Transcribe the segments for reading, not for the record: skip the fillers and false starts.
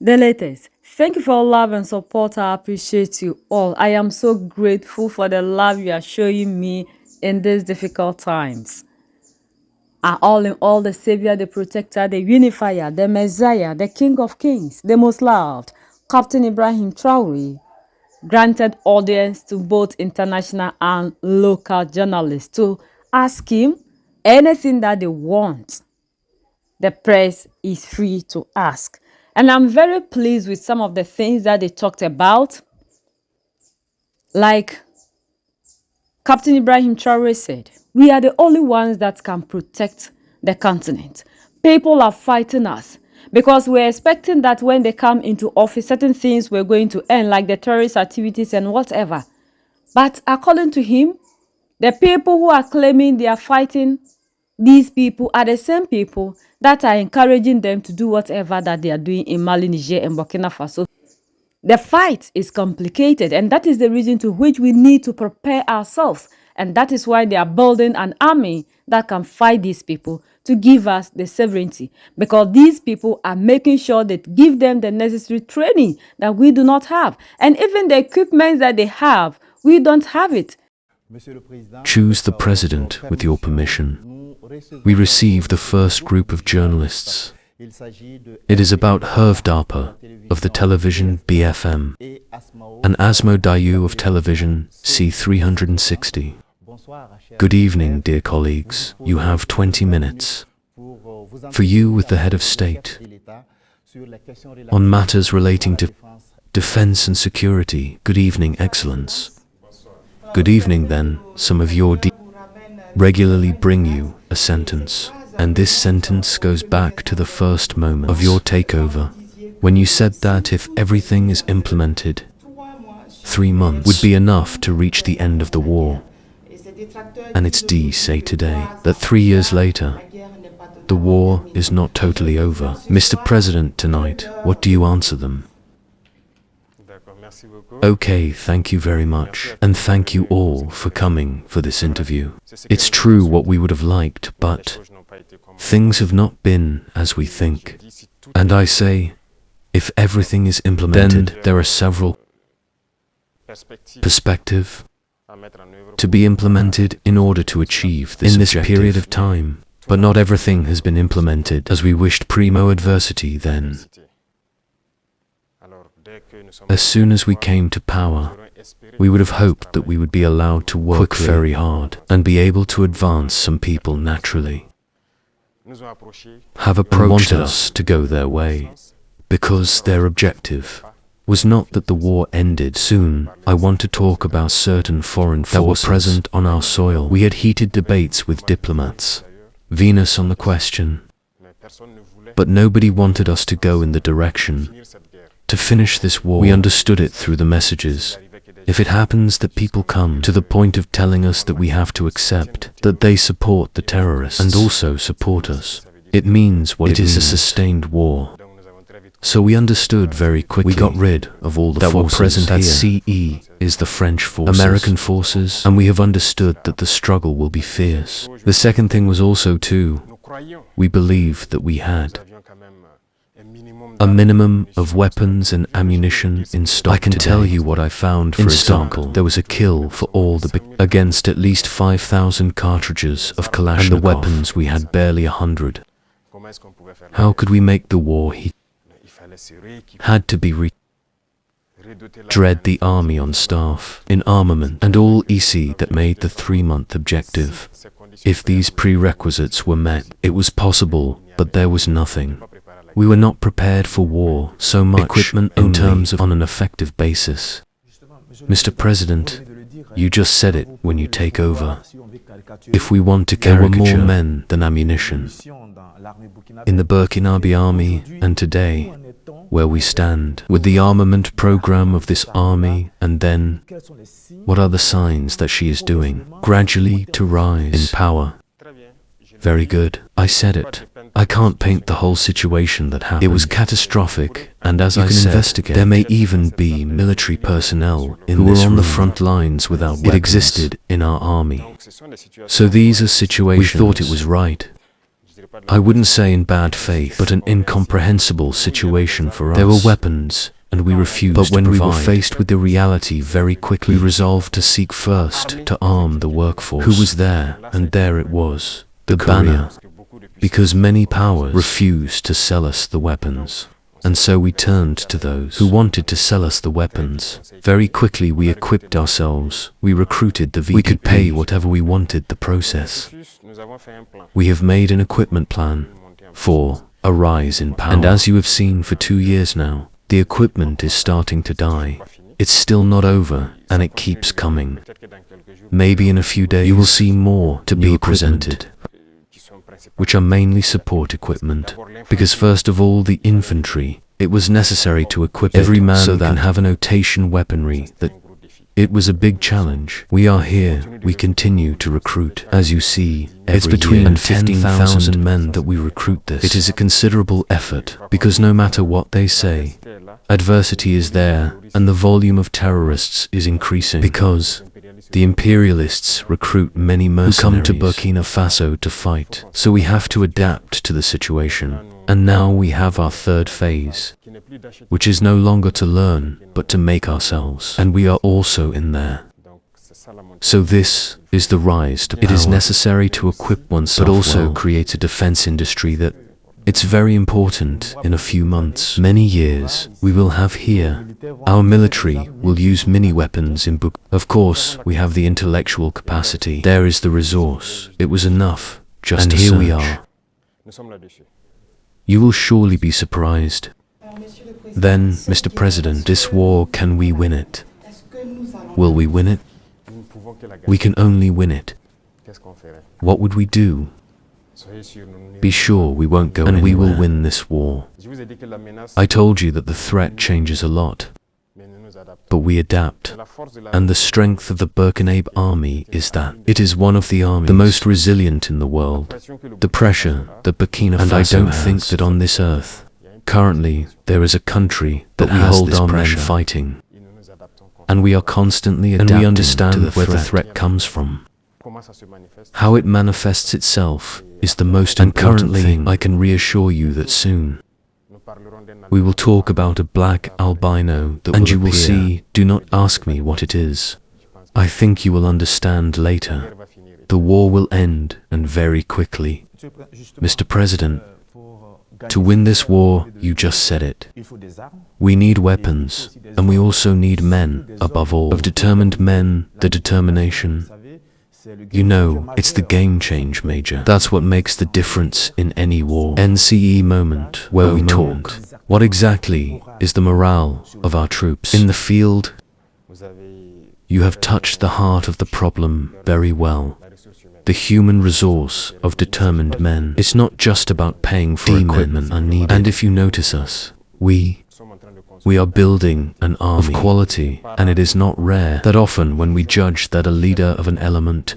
The latest. Thank you for all love and support. I appreciate you all. I am so grateful for the love you are showing me in these difficult times. All in all, the Savior, the Protector, the Unifier, the Messiah, the King of Kings, the most loved, Captain Ibrahim Traore, granted audience to both international and local journalists to ask him anything that they want. The press is free to ask. And I'm very pleased with some of the things that they talked about. Like Captain Ibrahim Traore said, we are the only ones that can protect the continent. People are fighting us because we're expecting that when they come into office, certain things were going to end, like the terrorist activities and whatever. But according to him, the people who are claiming they are fighting these people are the same people that are encouraging them to do whatever that they are doing in Mali, Niger, and Burkina Faso. The fight is complicated, and that is the reason to which we need to prepare ourselves. And that is why they are building an army that can fight these people to give us the sovereignty. Because these people are making sure that give them the necessary training that we do not have. And even the equipment that they have, we don't have it. Choose the president with your permission. We receive the first group of journalists. It is about Herve Darpa of the television BFM and Asmo Dayu of television C360. Good evening, dear colleagues. You have 20 minutes. For you with the head of state on matters relating to defense and security. Good evening, Excellence. Good evening then, some of your regularly bring you a sentence, and this sentence goes back to the first moment of your takeover, when you said that if everything is implemented, 3 months would be enough to reach the end of the war. And it's say today that 3 years later, the war is not totally over. Mr. President, tonight, what do you answer them? Okay, thank you very much, and thank you all for coming for this interview. It's true what we would have liked, but things have not been as we think. And I say, if everything is implemented, then there are several perspectives to be implemented in order to achieve this in this period of time. But not everything has been implemented as we wished primo adversity then. As soon as we came to power, we would have hoped that we would be allowed to work very hard and be able to advance some people naturally. Have approached us to go their way, because their objective was not that the war ended soon. I want to talk about certain foreign forces that were present on our soil. We had heated debates with diplomats, Venus on the question, but nobody wanted us to go in the direction to finish this war. We understood it through the messages. If it happens that people come to the point of telling us that we have to accept that they support the terrorists and also support us, it means what it is, a sustained war. So we understood very quickly. We got rid of all the forces present at CE is the French forces, American forces, and we have understood that the struggle will be fierce. The second thing was also we believed that we had a minimum of weapons and ammunition in stock. I can tell you what I found. For example, there was a kill for all the against at least 5,000 cartridges of Kalashnikov, and the weapons we had barely 100. How could we make the war? He had to be dread the army on staff, in armament, and all EC that made the 3-month objective. If these prerequisites were met, it was possible, but there was nothing. We were not prepared for war, so much equipment in terms of on an effective basis. Mr. President, you just said it when you take over. If we want to caricature, there were more men than ammunition in the Burkinabe army, and today, where we stand with the armament program of this army, and then, what are the signs that she is doing gradually to rise in power? Very good, I said it. I can't paint the whole situation that happened. It was catastrophic, and as I said, there may even be military personnel who were on the front lines without weapons. It existed in our army. So these are situations we thought it was right I wouldn't say in bad faith, but an incomprehensible situation for us. There were weapons, and we refused to provide. But when we were faced with the reality very quickly, we resolved to seek first to arm the workforce. Who was there? And there it was, the banner. Because many powers refused to sell us the weapons. And so we turned to those who wanted to sell us the weapons. Very quickly we equipped ourselves, we recruited the VDP. We could pay whatever we wanted the process. We have made an equipment plan for a rise in power. And as you have seen for 2 years now, the equipment is starting to die. It's still not over, and it keeps coming. Maybe in a few days you will see more to be presented, which are mainly support equipment. Because first of all, the infantry, it was necessary to equip every man so that can have a notation weaponry. That it was a big challenge. We are here, we continue to recruit. As you see, it's between 15,000 men that we recruit this. It is a considerable effort, because no matter what they say, adversity is there, and the volume of terrorists is increasing. Because the imperialists recruit many mercenaries who come to Burkina Faso to fight. So we have to adapt to the situation. And now we have our third phase, which is no longer to learn, but to make ourselves. And we are also in there. So this is the rise to power. It is necessary to equip oneself, but also create a defense industry that it's very important. In a few months, many years, we will have here. Our military will use mini weapons in Burkina. Of course, we have the intellectual capacity. There is the resource. It was enough, just and here we are. You will surely be surprised. Then, Mr. President, this war, can we win it? Will we win it? We can only win it. What would we do? Be sure we won't go anywhere. And we will win this war. I told you that the threat changes a lot, but we adapt. And the strength of the Burkina army is that it is one of the armies the most resilient in the world. The pressure that Burkina Faso has, and I don't think that on this earth, currently, there is a country that we hold our men fighting. And we are constantly adapting, and we understand where the threat comes from. How it manifests itself is the most important thing. I can reassure you that soon we will talk about a black albino that and you will see. Do not ask me what it is. I think you will understand later. The war will end, and very quickly. Mr. President, to win this war, you just said it. We need weapons, and we also need men, above all, of determined men, the determination. You know, it's the game change, Major. That's what makes the difference in any war. NCE moment, where we talk. What exactly is the morale of our troops? In the field, you have touched the heart of the problem very well. The human resource of determined men. It's not just about paying for equipment unneeded. And if you notice us, we are building an army of quality, and it is not rare that often when we judge that a leader of an element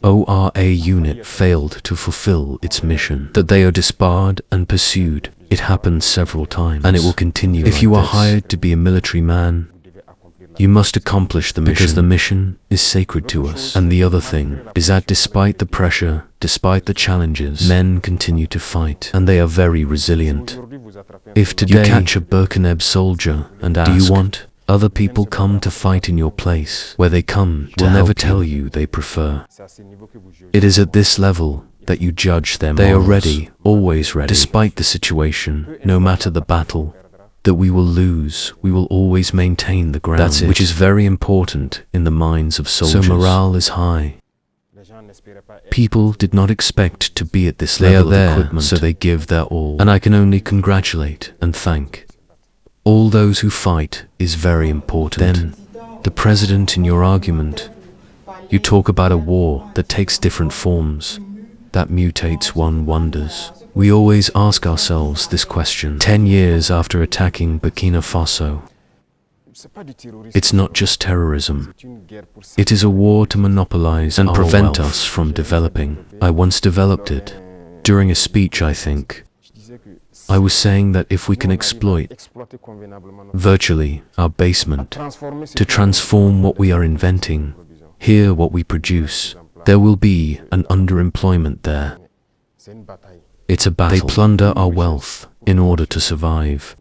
ORA unit failed to fulfill its mission, that they are disbarred and pursued. It happens several times, and it will continue. If you are hired to be a military man, you must accomplish the mission, because the mission is sacred to us. And the other thing is that despite the pressure, despite the challenges, men continue to fight, and they are very resilient. If today you catch a Burkina soldier and ask, do you want other people come to fight in your place, where they come to will never tell you they prefer. It is at this level that you judge them. They are ready, always ready, despite the situation, no matter the battle. That we will lose, we will always maintain the ground. That's it. Which is very important in the minds of soldiers. So morale is high. People did not expect to be at this level of equipment, so they give their all. And I can only congratulate and thank all those who fight is very important. Then, the President, in your argument, you talk about a war that takes different forms, that mutates. One wonders. We always ask ourselves this question. 10 years after attacking Burkina Faso, it's not just terrorism. It is a war to monopolize and prevent us from developing. I once developed it. During a speech, I think. I was saying that if we can exploit virtually our basement to transform what we are inventing, here what we produce, there will be an underemployment there. It's a battle. They plunder our wealth in order to survive.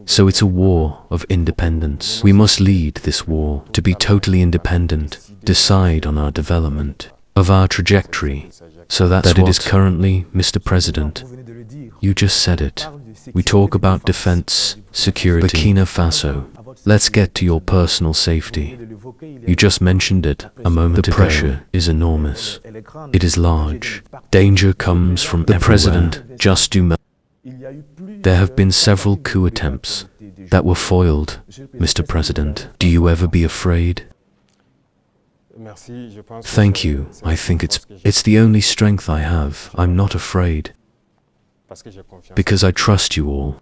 So it's a war of independence. We must lead this war to be totally independent, decide on our development, of our trajectory. So that's what it is currently, Mr. President. You just said it. We talk about defense, security, Burkina Faso. Let's get to your personal safety. You just mentioned it a moment ago. The pressure is enormous. It is large. Danger comes from the president. Just do. There have been several coup attempts that were foiled, Mr. President. Do you ever be afraid? Thank you. I think it's the only strength I have. I'm not afraid. Because I trust you all.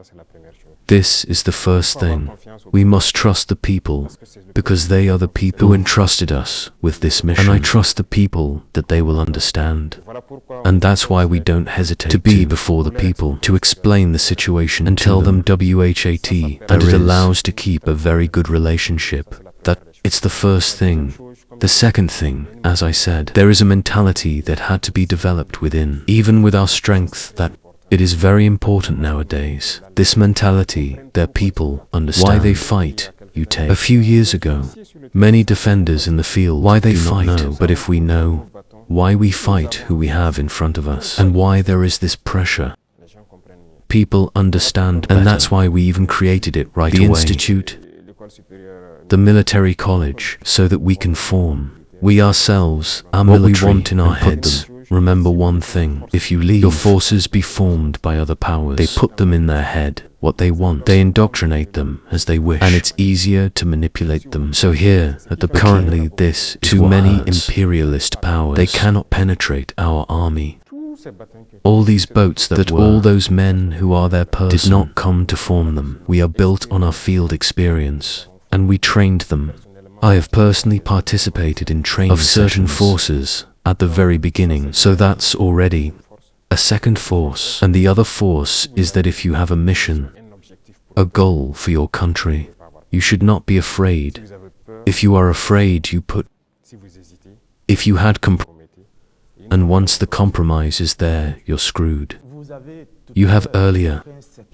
This is the first thing. We must trust the people, because they are the people who entrusted us with this mission. And I trust the people that they will understand. And that's why we don't hesitate to be before the people, to explain the situation and tell them WHAT, and it allows to keep a very good relationship. That it's the first thing. The second thing, as I said, there is a mentality that had to be developed within, even with our strength, that it is very important nowadays. This mentality, their people understand why they fight. You take a few years ago, many defenders in the field, why they fight, but if we know why we fight, who we have in front of us, and why there is this pressure, people understand, and that's why we even created it right away. The institute, the military college, so that we can form, we ourselves, our military, we want in our heads. Remember one thing, if you leave, your forces be formed by other powers. They put them in their head, what they want. They indoctrinate them as they wish, and it's easier to manipulate them. So here, at the currently this is too many imperialist powers. They cannot penetrate our army. All these boats that all those men who are their person did not come to form them. We are built on our field experience, and we trained them. I have personally participated in training of certain forces at the very beginning, so that's already a second force. And the other force is that if you have a mission, a goal for your country, you should not be afraid. If you are afraid, if you had and once the compromise is there, you're screwed. You have earlier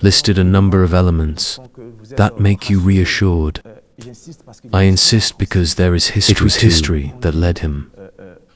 listed a number of elements that make you reassured. I insist because there is history. It was history that led him.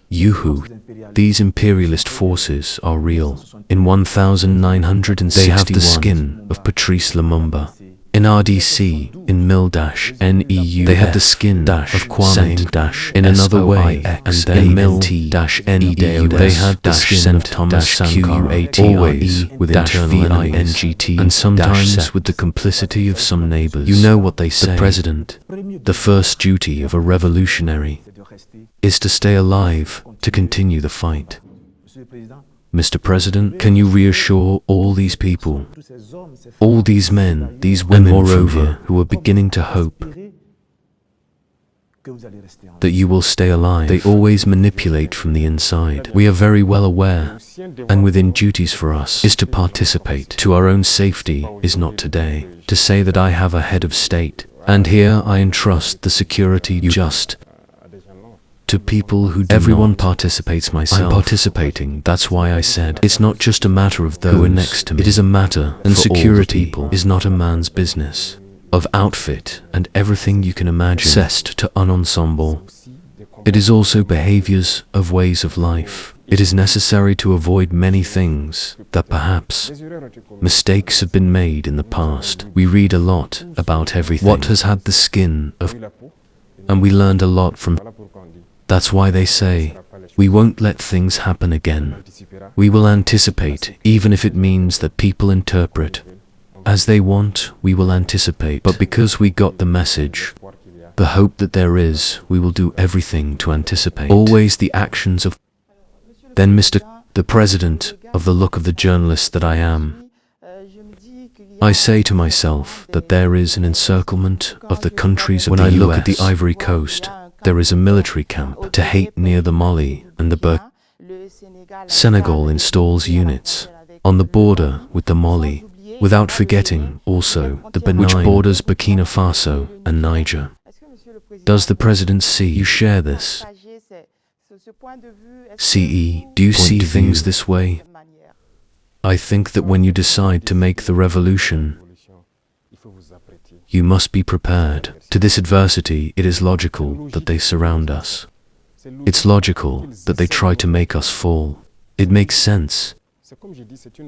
These imperialist forces are real. In 1961, they have the skin of Patrice Lumumba. In RDC, in Mil-NEU, they had the skin of Kwame. In another way, and then Mil-NEU, they had the skin of Thomas Sankara, always with internal enemies, and sometimes with the complicity of some neighbors. You know what they say, the president. The first duty of a revolutionary is to stay alive, to continue the fight. Mr. President, can you reassure all these people, all these men, these women, moreover, who are beginning to hope that you will stay alive? They always manipulate from the inside. We are very well aware, and within duties for us is to participate. To our own safety is not today to say that I have a head of state, and here I entrust the security just to people who do everyone not. Participates myself. I'm participating, that's why I said it's not just a matter of those who are next to me. It is a matter, and security is not a man's business. Of outfit and everything you can imagine, cessed to un ensemble. It is also behaviors of ways of life. It is necessary to avoid many things that perhaps mistakes have been made in the past. We read a lot about everything, what has had the skin of, and we learned a lot from. That's why they say, we won't let things happen again. We will anticipate, even if it means that people interpret as they want, we will anticipate. But because we got the message, the hope that there is, we will do everything to anticipate. Always the actions of. Then Mr. the President, of the look of the journalist that I am, I say to myself that there is an encirclement of the countries of when the US. I look at the Ivory Coast, there is a military camp to hate near the Mali and the Burkina. Senegal installs units on the border with the Mali, without forgetting also the Benin, which borders Burkina Faso and Niger. Does the President see you share this? CE, do you see things this way? I think that when you decide to make the revolution, you must be prepared. To this adversity, it is logical that they surround us. It's logical that they try to make us fall. It makes sense.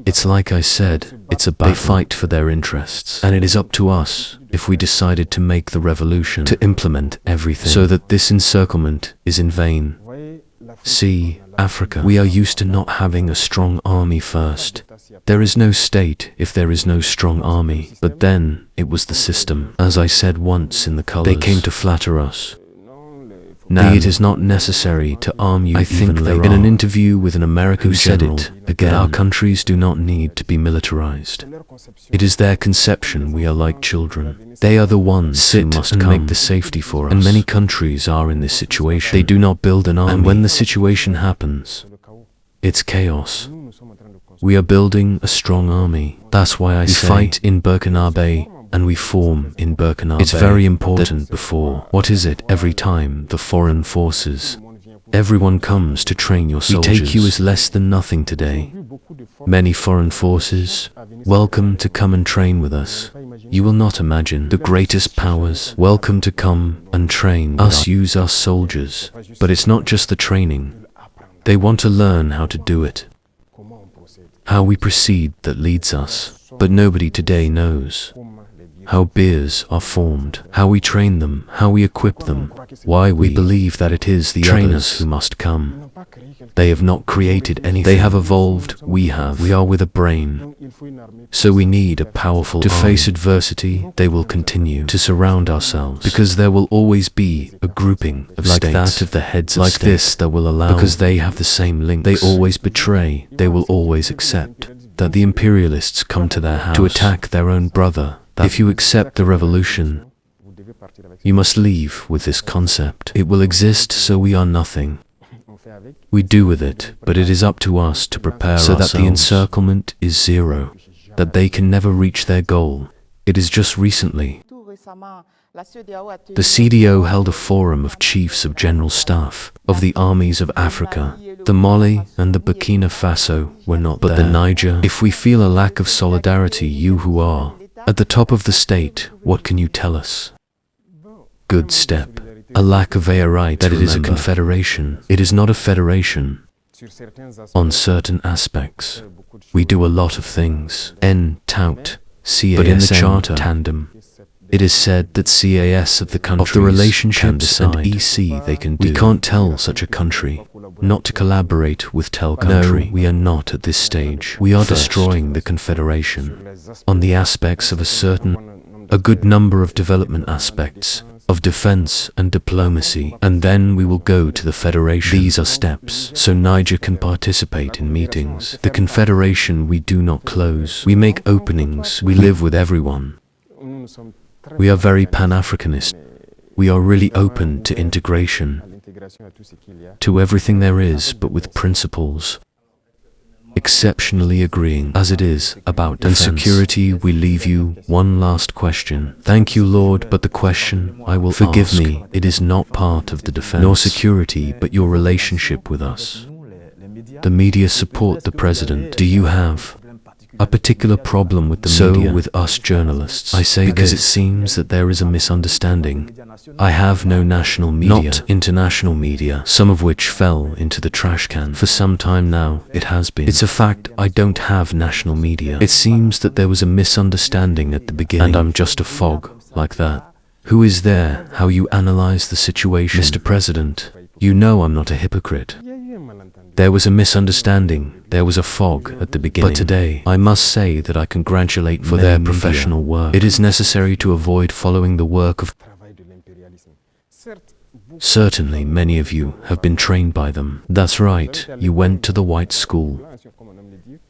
It's like I said, it's a battle. They fight for their interests. And it is up to us, if we decided to make the revolution, to implement everything, so that this encirclement is in vain. See, Africa, we are used to not having a strong army first. There is no state if there is no strong army. But then, it was the system. As I said once in the colors, they came to flatter us. Now, it is not necessary to arm you. I think they in an interview with an American general said it again, our countries do not need to be militarized. It is their conception we are like children. They are the ones who must make the safety for us. And many countries are in this situation. They do not build an army. And when the situation happens, it's chaos. We are building a strong army. That's why I say we fight in Burkina and we form in Burkina. It's very important before. What is it every time the foreign forces? Everyone comes to train your soldiers. We take you as less than nothing today. Many foreign forces, welcome to come and train with us. You will not imagine the greatest powers, welcome to come and train with us, use our soldiers. But it's not just the training. They want to learn how to do it. How we proceed that leads us. But nobody today knows how beers are formed, how we train them, how we equip them, why we believe that it is the trainers who must come. They have not created anything. They have evolved, we have. We are with a brain. So we need a powerful army. To face adversity, they will continue to surround ourselves, because there will always be a grouping of like states, that of the heads of like states, this that will allow, because they have the same links. They always betray, they will always accept that the imperialists come to their house to attack their own brother. If you accept the revolution, you must leave with this concept. It will exist, so we are nothing. We do with it, but it is up to us to prepare ourselves so that the encirclement is zero, that they can never reach their goal. It is just recently. The CDO held a forum of chiefs of general staff of the armies of Africa. The Mali and the Burkina Faso were not there. But the Niger. If we feel a lack of solidarity, you who are at the top of the state, what can you tell us? Good step. A lack of a right that it is a confederation. It is not a federation. On certain aspects, we do a lot of things. Tout, CAS, but in the charter, tandem. It is said that CAS of the countries, of the relationships and EC they can do. We can't tell such a country not to collaborate with tell country. No, we are not at this stage. We are destroying the confederation on the aspects of a good number of development aspects, of defense and diplomacy, and then we will go to the federation. These are steps, so Niger can participate in meetings. The confederation we do not close. We make openings. We live with everyone. We are very Pan-Africanist. We are really open to integration, to everything there is, but with principles. Exceptionally agreeing, as it is, about defense and security. We leave you one last question. Thank you, Lord, but the question I will forgive ask, me, it is not part of the defense nor security, but your relationship with us. The media support the president. Do you have a particular problem with the media? So with us journalists, I say because it seems that there is a misunderstanding. I have no national media, not international media, some of which fell into the trash can. For some time now, it has been. It's a fact, I don't have national media. It seems that there was a misunderstanding at the beginning, and I'm just a fog, like that. Who is there? How you analyze the situation? Mr. President, you know I'm not a hypocrite. There was a misunderstanding, there was a fog at the beginning. But today, I must say that I congratulate for their professional work. It is necessary to avoid following the work of... Certainly, many of you have been trained by them. That's right, you went to the white school.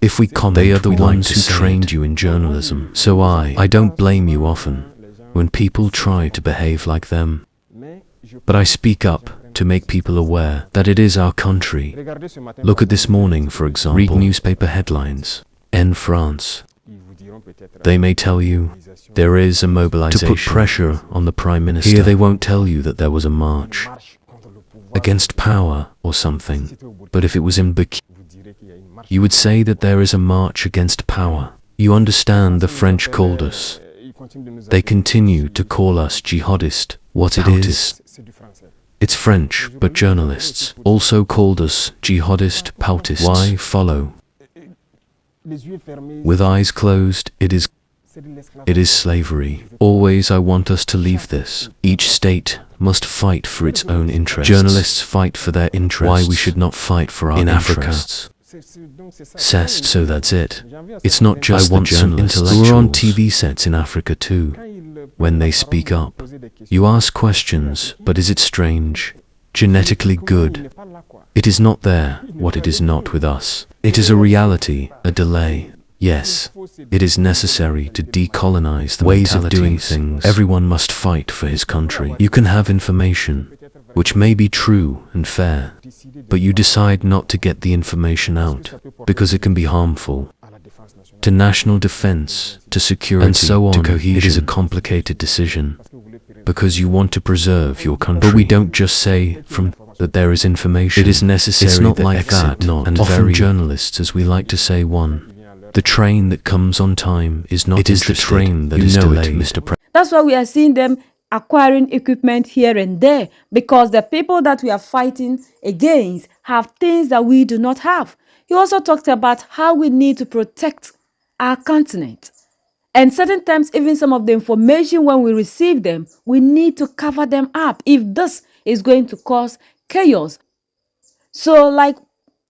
If we comment, they are the ones who trained you in journalism. So I don't blame you often when people try to behave like them. But I speak up to make people aware that it is our country. Look at this morning, for example. Read newspaper headlines. En France. They may tell you there is a mobilization to put pressure on the Prime Minister. Here they won't tell you that there was a march against power or something. But if it was in Burkina, You would say that there is a march against power. You understand the French called us. They continue to call us jihadist. What it is, it's French, but journalists also called us jihadist pautists. Why follow? With eyes closed, it is slavery. Always I want us to leave this. Each state must fight for its own interests. Journalists fight for their interests. Why we should not fight for our interests. Cest, so that's it. It's not just the journalists who are on TV sets in Africa too. When they speak up, you ask questions, but is it strange? Genetically good. It is not there, what it is not with us. It is a reality, a delay. Yes, it is necessary to decolonize the ways of doing things. Everyone must fight for his country. You can have information, which may be true and fair, but you decide not to get the information out, because it can be harmful to national defense, to security, and so on, to cohesion. It is a complicated decision, because you want to preserve your country. But we don't just say from that there is information. It is necessary. It's not like that. And often journalists, as we like to say, the train that comes on time is not interested. It is the train that is delayed, Mr. President. That's why we are seeing them acquiring equipment here and there, because the people that we are fighting against have things that we do not have. He also talked about how we need to protect our continent. And certain times, even some of the information, when we receive them, we need to cover them up if this is going to cause chaos. So, like,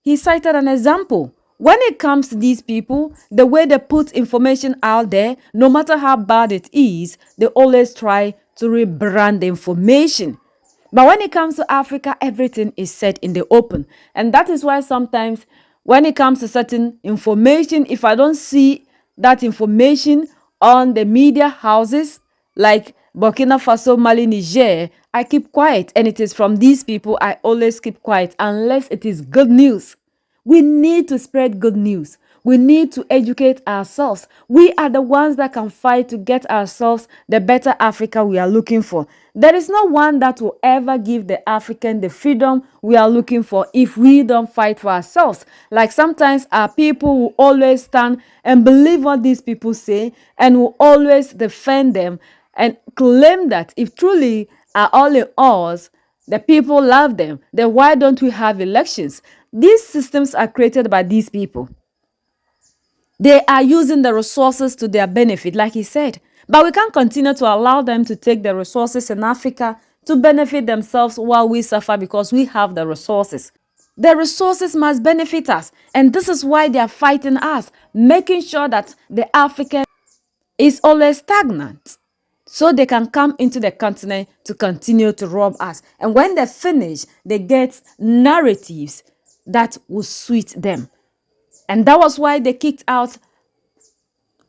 he cited an example. When it comes to these people, the way they put information out there, no matter how bad it is, they always try to rebrand the information. But when it comes to Africa, everything is said in the open. And that is why sometimes when it comes to certain information, if I don't see that information on the media houses like Burkina Faso, Mali, Niger, I keep quiet. And it is from these people I always keep quiet unless it is good news. We need to spread good news. We need to educate ourselves. We are the ones that can fight to get ourselves the better Africa we are looking for. There is no one that will ever give the African the freedom we are looking for if we don't fight for ourselves. Like sometimes our people will always stand and believe what these people say and will always defend them and claim that if truly are all in us, the people love them, then why don't we have elections? These systems are created by these people. They are using the resources to their benefit, like he said. But we can't continue to allow them to take the resources in Africa to benefit themselves while we suffer because we have the resources. The resources must benefit us. And this is why they are fighting us, making sure that the African is always stagnant, so they can come into the continent to continue to rob us. And when they finish, they get narratives that will suit them. And that was why they kicked out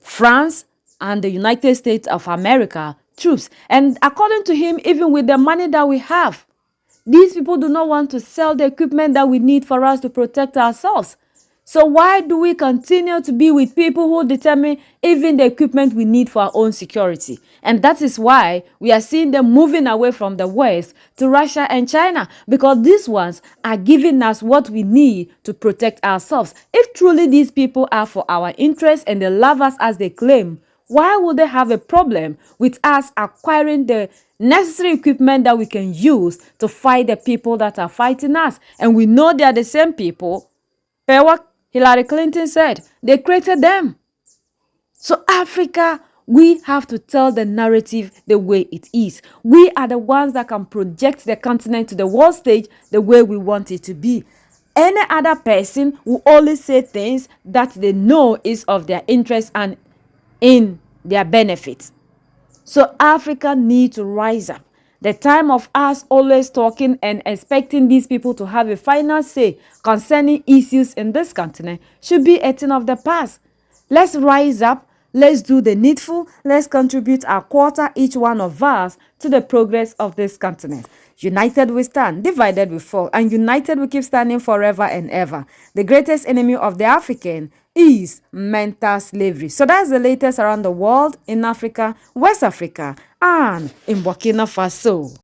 France and the United States of America troops. And according to him, even with the money that we have, these people do not want to sell the equipment that we need for us to protect ourselves. So why do we continue to be with people who determine even the equipment we need for our own security? And that is why we are seeing them moving away from the West to Russia and China, because these ones are giving us what we need to protect ourselves. If truly these people are for our interests and they love us as they claim, why would they have a problem with us acquiring the necessary equipment that we can use to fight the people that are fighting us? And we know they are the same people. Per what Hillary Clinton said, they created them. So Africa, we have to tell the narrative the way it is. We are the ones that can project the continent to the world stage the way we want it to be. Any other person will only say things that they know is of their interest and in their benefit. So Africa needs to rise up. The time of us always talking and expecting these people to have a final say concerning issues in this continent should be a thing of the past. Let's rise up. Let's do the needful. Let's contribute our quarter, each one of us, to the progress of this continent. United we stand, divided we fall, and united we keep standing forever and ever. The greatest enemy of the African is mental slavery. So that's the latest around the world in Africa, West Africa, and in Burkina Faso.